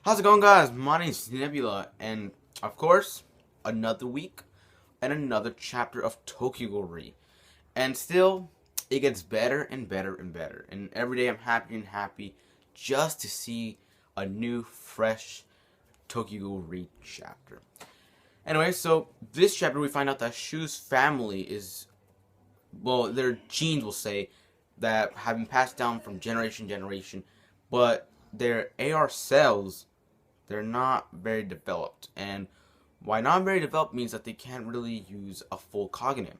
How's it going, guys? My name's Nebula, and of course, another week and another chapter of Tokyo Ghoul Re. And still, it gets better and better and better. And every day I'm happy and happy just to see a new, fresh Tokyo Ghoul Re chapter. Anyway, so this chapter we find out that Shu's family is, well, their genes will say that have been passed down from generation to generation, but their AR cells, they're not very developed. And why not very developed means that they can't really use a full cognate.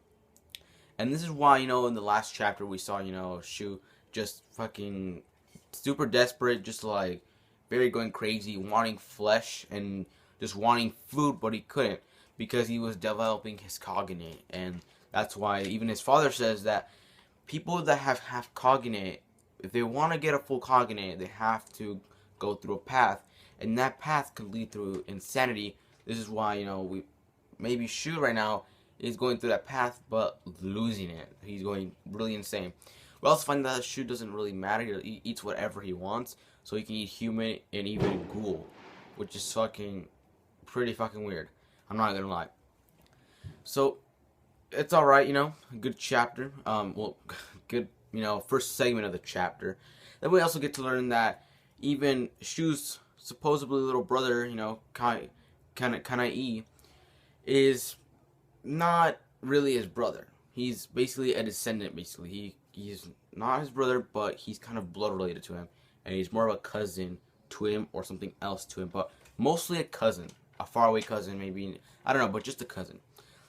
And this is why, in the last chapter we saw, Shu just fucking super desperate, just like very going crazy, wanting flesh and just wanting food, but he couldn't because he was developing his cognate. And that's why even his father says that people that have half cognate, if they want to get a full cognate, they have to go through a path, and that path could lead through insanity. This is why we maybe Shu right now is going through that path, but losing it. He's going really insane. We also find that Shu doesn't really matter. He eats whatever he wants, so he can eat human and even ghoul, which is pretty fucking weird. I'm not gonna lie. So it's all right, good chapter. Well, good, first segment of the chapter. Then we also get to learn that even Shu's supposedly little brother, Kanai, is not really his brother. He's basically a descendant. Basically, he's not his brother, but he's kind of blood related to him, and he's more of a cousin to him or something else to him, but mostly a cousin, a faraway cousin, maybe, I don't know, but just a cousin.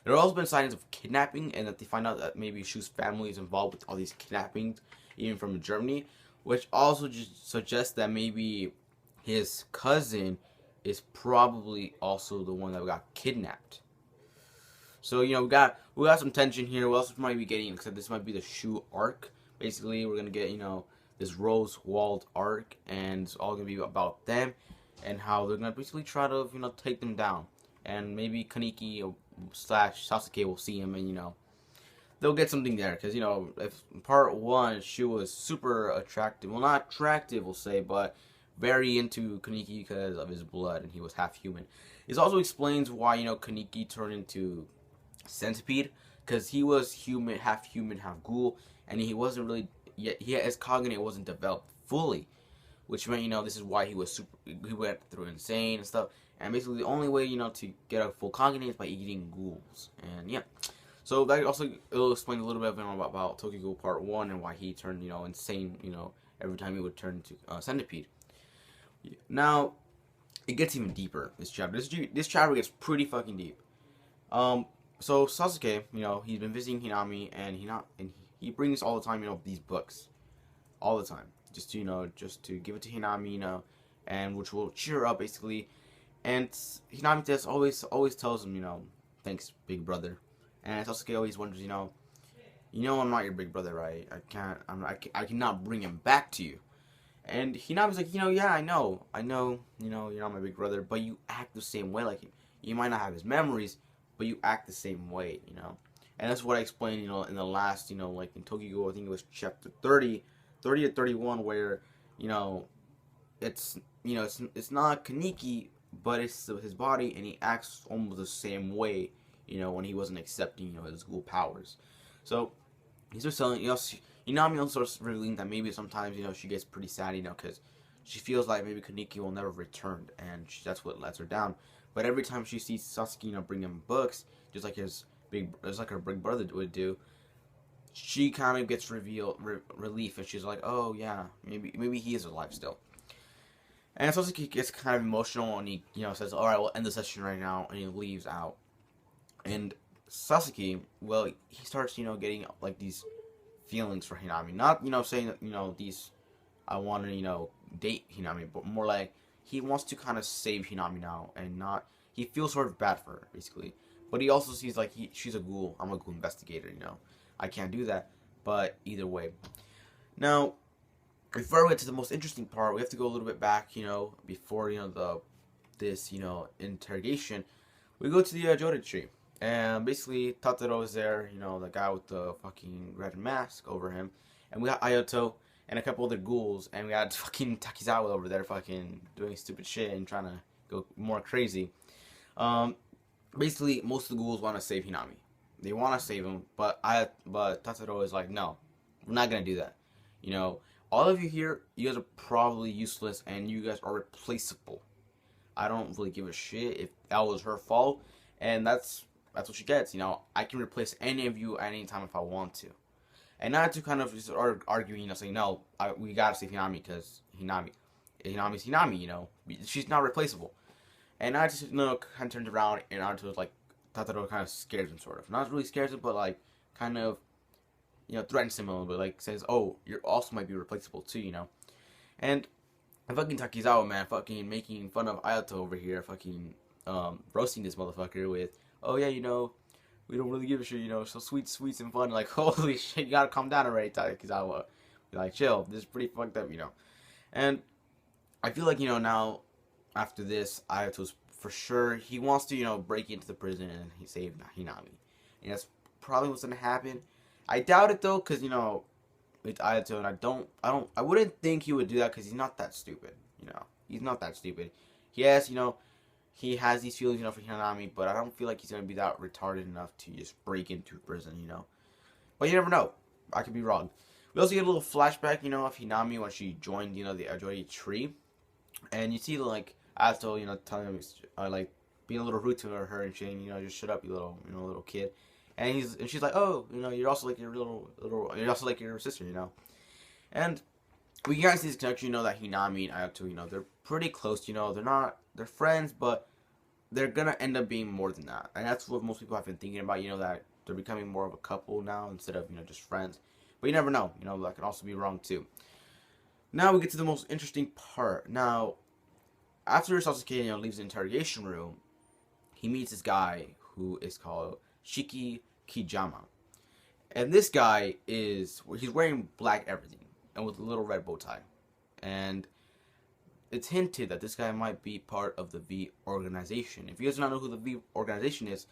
There have also been signs of kidnapping, and that they find out that maybe Shu's family is involved with all these kidnappings, even from Germany, which also just suggests that maybe his cousin is probably also the one that got kidnapped. So we got some tension here. We also might be getting, except this might be the Shu arc. Basically, we're gonna get this rose walled arc, and it's all gonna be about them and how they're gonna basically try to take them down, and maybe Kaneki slash Sasaki will see him, and they'll get something there, because if part one Shu was super attractive, well, not attractive we'll say, but very into Kaneki because of his blood, and he was half human. This also explains why Kaneki turned into Centipede, because he was human, half ghoul, and he wasn't really yet. His cognate wasn't developed fully, which meant this is why he was super. He went through insane and stuff. And basically, the only way to get a full cognate is by eating ghouls. And yeah, so that also it'll explain a little bit about Tokyo Ghoul Part 1 and why he turned insane. Every time he would turn into Centipede. Now, it gets even deeper. This chapter. This chapter gets pretty fucking deep. So Sasuke, he's been visiting Hinami, and he brings all the time, these books, all the time, just to give it to Hinami, and which will cheer her up basically. And Hinami just always tells him, thanks, big brother. And Sasuke always wonders, I'm not your big brother, right? I cannot bring him back to you. And Hinami's like, yeah, I know, you're not my big brother, but you act the same way like him. You might not have his memories, but you act the same way, And that's what I explained, in the last, like in Tokyo Ghoul, I think it was chapter 30 to 31, where, it's not Kaneki, but it's his body, and he acts almost the same way, when he wasn't accepting, his ghoul powers. So he's just telling, Hinami also starts revealing that maybe sometimes, she gets pretty sad, because she feels like maybe Kaneki will never return, and that's what lets her down. But every time she sees Sasuke, bring him books, just like her big brother would do, she kind of gets relief, and she's like, oh yeah, maybe he is alive still. And Sasuke gets kind of emotional, and he says, all right, we'll end the session right now, and he leaves out. And Sasuke, well, he starts getting like these feelings for Hinami, not saying that these I want to date Hinami, but more like he wants to kind of save Hinami now, and not, he feels sort of bad for her, basically. But he also sees, like, she's a ghoul. I'm a ghoul investigator, I can't do that. But either way. Now, before we get to the most interesting part, we have to go a little bit back, before, this interrogation. We go to the Jode tree. And basically, Tataro is there, the guy with the fucking red mask over him. And we got Ayato. and a couple other ghouls, and we had fucking Takizawa over there fucking doing stupid shit and trying to go more crazy. Um, Basically, most of the ghouls want to save Hinami. They want to save him, but Tataro is like, no, we're not gonna do that. You know, all of you here, you guys are probably useless, and you guys are replaceable. I don't really give a shit if that was her fault, and that's what she gets. You know, I can replace any of you at any time if I want to. And not to kind of just arguing, you know, saying, no, we gotta save Hinami because Hinami's Hinami, you know. She's not replaceable. And I just, you know, kind of turned around and Naruto was like, Tataro kind of scares him, sort of. Not really scares him, but like, kind of, you know, threatens him a little bit. Like, says, oh, you also might be replaceable too, you know. And fucking Takizawa, man, fucking making fun of Ayato over here, fucking roasting this motherfucker with, oh yeah, you know, we don't really give a shit, you know, so sweets and fun. Like, holy shit, you gotta calm down already, Takizawa. Like, chill, this is pretty fucked up, you know. And I feel like, you know, now, after this, Ayato's for sure, he wants to, you know, break into the prison and he save Hinami. And that's probably what's gonna happen. I doubt it though, cause, you know, with Ayato, and I wouldn't think he would do that because he's not that stupid, you know. He's not that stupid. Yes, you know, he has these feelings, you know, for Hinami, but I don't feel like he's gonna be that retarded enough to just break into prison, you know. But you never know. I could be wrong. We also get a little flashback, you know, of Hinami when she joined, you know, the Ajori tree. And you see, like, Ayato, you know, telling him, like, being a little rude to her and saying, you know, just shut up, you little kid. And she's like, oh, you know, you're also like your you're also like your sister, you know. And we can see this connection, you know, that Hinami and Ayato, you know, they're pretty close, you know, they're friends, but they're gonna end up being more than that. And that's what most people have been thinking about, you know, that they're becoming more of a couple now instead of, you know, just friends. But you never know, you know, that could also be wrong too. Now we get to the most interesting part. Now, after Sasaki, you know, leaves the interrogation room, he meets this guy who is called Shiki Kijama. And this guy he's wearing black everything and with a little red bow tie. And it's hinted that this guy might be part of the V organization. If you guys don't know who the V organization is,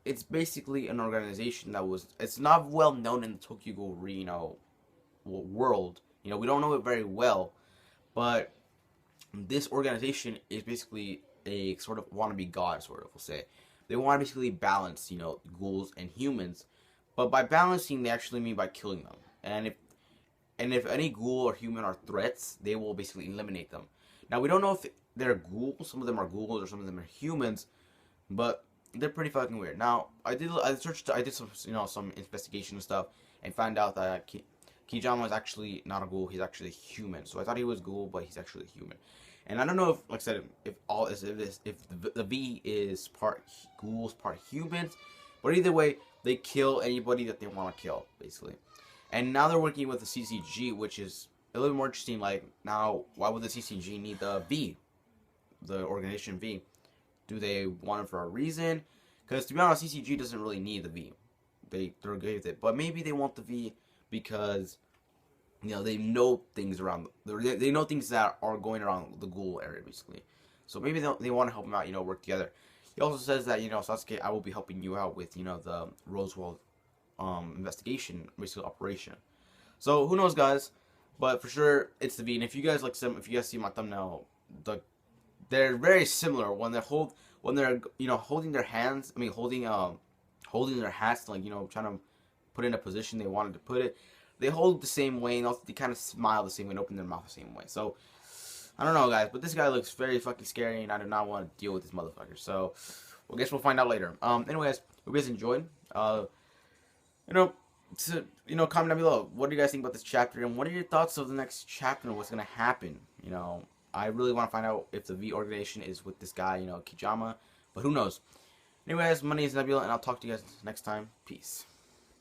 it's basically an organization it's not well known in the Tokyo Ghoul Re, you know, world. You know, we don't know it very well, but this organization is basically a sort of wannabe god, sort of, we'll say. They want to basically balance, you know, ghouls and humans, but by balancing, they actually mean by killing them. And if any ghoul or human are threats, they will basically eliminate them. Now, we don't know if they're ghouls. Some of them are ghouls or some of them are humans, but they're pretty fucking weird. Now, I did some, you know, some investigation and stuff, and found out that Kijama is actually not a ghoul. He's actually a human. So I thought he was a ghoul, but he's actually a human. And I don't know if, like I said, if the V is part ghouls, part humans. But either way, they kill anybody that they want to kill, basically. And now they're working with the CCG, which is a little more interesting. Like, now, why would the CCG need the V, the organization V? Do they want it for a reason? Because to be honest, CCG doesn't really need the V. They're okay with it. But maybe they want the V because, you know, they know things around. They know things that are going around the ghoul area, basically. So maybe they want to help them out, you know, work together. He also says that, you know, Sasuke, I will be helping you out with, you know, the Rosewell investigation, basically operation. So who knows, guys? But for sure, it's the V. And if you guys see my thumbnail, they're very similar when they're you know, holding their hands. I mean, holding their hats, like, you know, trying to put in a position they wanted to put it. They hold it the same way, and also they kind of smile the same way and open their mouth the same way. So, I don't know, guys, but this guy looks very fucking scary, and I do not want to deal with this motherfucker. So, I guess we'll find out later. Anyways, hope you guys enjoyed. You know, comment down below. What do you guys think about this chapter, and what are your thoughts of the next chapter and what's gonna happen? You know, I really want to find out if the V organization is with this guy, you know, Kijama, but who knows? Anyways, my name is Nebula, and I'll talk to you guys next time. Peace.